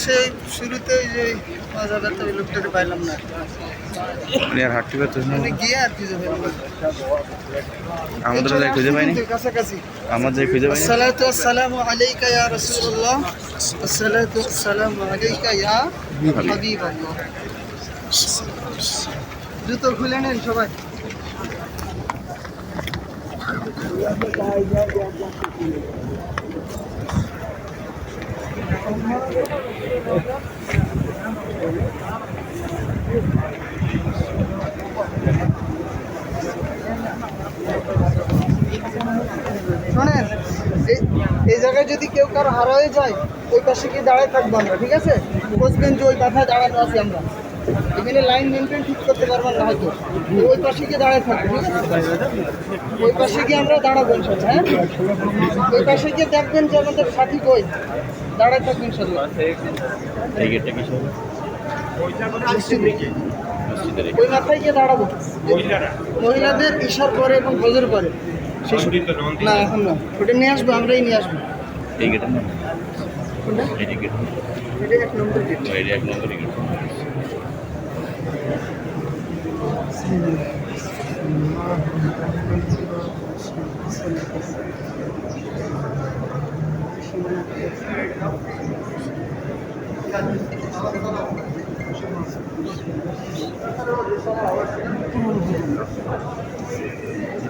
সেই শুরুতে ওই যে মাজা ব্যথা ওই লোকটাকে পাইলাম না, আর হাঁটতে পারতেছ না গিয়ে আর খুঁজে পাইলাম না। আমাদের যাই খুঁজে পাইনি, কাছাকাছি। আমার যাই খুঁজে পাইনি। আসসালাতু ওয়াসসালামু আলাইকা ইয়া রাসূলুল্লাহ, আসসালাতু ওয়াসসালামু আলাইকা ইয়া হাবিবাল্লাহ। জুতো খুলে নেন সবাই। শোনেন, এই জায়গায় যদি কেউ কারো হারা হয়ে যায় ওই পাশে গিয়ে দাঁড়ায় থাকবো আমরা, ঠিক আছে? বুঝবেন যে ওই পাথায় দাঁড়ানো আছি আমরা, এখানে লাইন মেনটেন ঠিক করতে পারবেন না হয়তো, ওই পাশে গিয়ে দাঁড়ায় থাকবো, ঠিক আছে? ওই পাশে গিয়ে আমরা দাঁড়াবো ইনশাল্লাহ। হ্যাঁ, ওই পাশে গিয়ে দেখবেন যে আমাদের সাথী কই, দাঁড়ায় থাকবো ইনশাল্লাহ। ওই মাথায় গিয়ে দাঁড়াবো, মহিলাদের ইশার করে এবং হজর করে। না এখন না, ওটা নিয়ে আসবো, আমরাই নিয়ে আসবো। এই গেটের না, কোনটা? এই গেট, এটা 1 নম্বর গেট। এই 1 নম্বর গেট।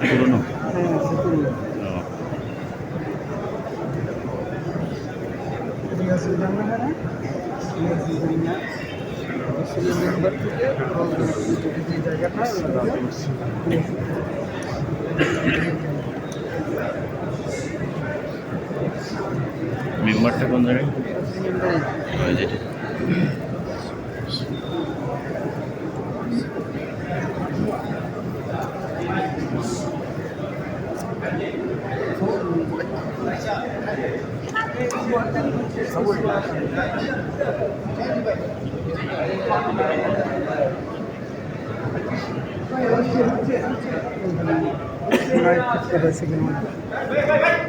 পুরনো মেম্বার থেকে যে জায়গাটা মেম্বারটা কোন জায়গায়? ওই যেটা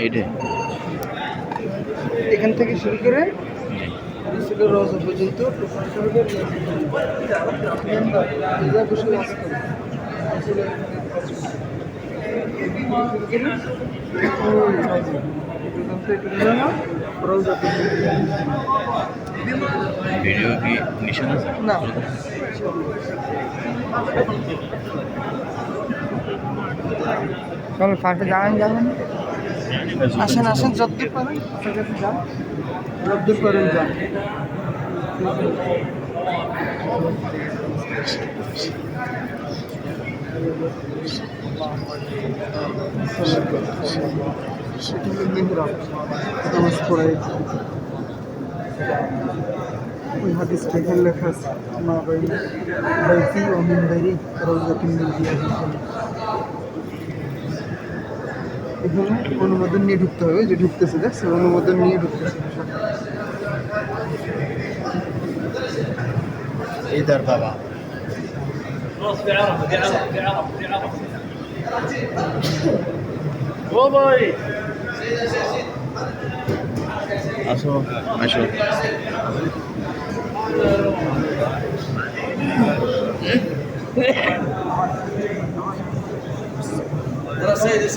এইটা এখান থেকে শুরু করে রোজা পর্যন্ত ভিডিও কি নিষেধ আছে? না, চলো ফার্স্টে যাবেন যাবেন, আসেন আসেন, যতদূর পারেন কাছাকাছি যান, যতদূর পারেন যান। নামাজ পড়াই ওই হাদিসটা এখানে লেখা আছে, মা বাইতি ও মিনবারি রাউযাতুন মিন রিয়াদিল জান্নাহ। এখানে অনুমোদন নিয়ে ঢুকতে হবে, যে ঢুকতেছে দেখছে, অনুমোদন নিয়ে ঢুকতেছে। ইদার বাবা ও ভাই আসো আসো। Gracias.